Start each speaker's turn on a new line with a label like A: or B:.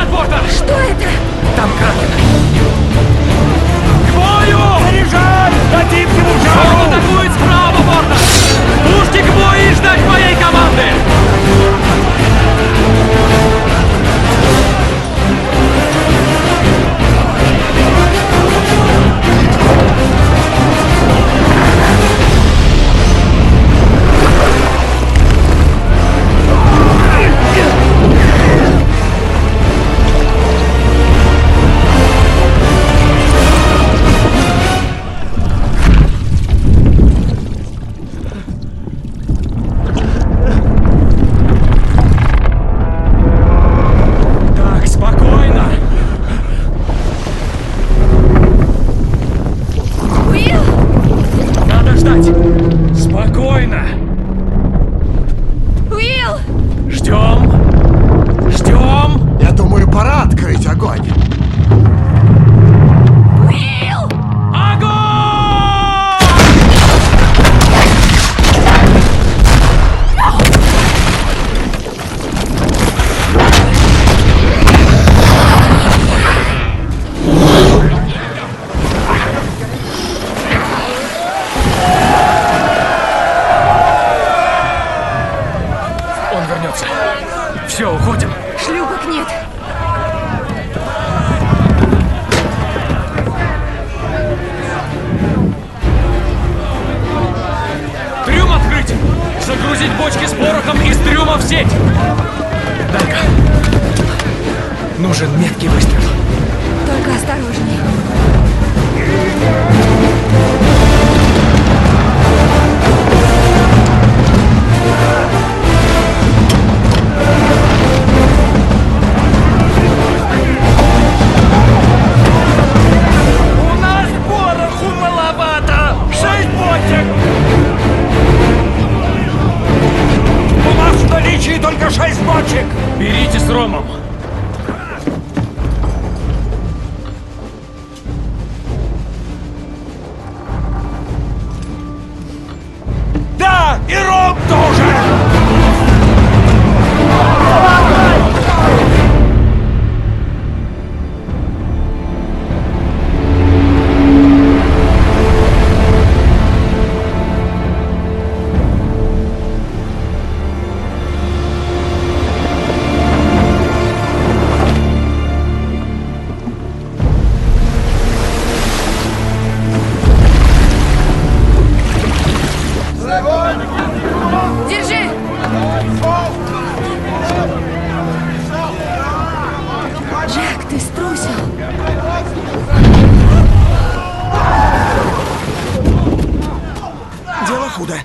A: телепортер!
B: Что это?
A: Там Кракен! К бою!
C: Заряжай! Дадим ему
A: Он
C: жару!
A: атакует справа, Борта! Пушки к бою и ждать моей команды! Так, спокойно!
B: Уилл!
A: Надо ждать! Спокойно!
B: Уилл!
A: Ждем! Ждем!
C: Я думаю, пора открыть огонь.
B: Уилл!
A: Огонь! Он вернется. Все, уходим.
B: Шлюпок нет.
A: Трюм открыть! Загрузить бочки с порохом из трюма в сеть! Дай-ка. Нужен меткий выстрел.
B: Только осторожней.
C: У нас пороху маловато! 6 бочек! У нас в наличии только 6 бочек!
A: Берите с ромом.
C: Да, и ром тоже!
B: Держи! Джек, ты струсил.
C: Дело худо.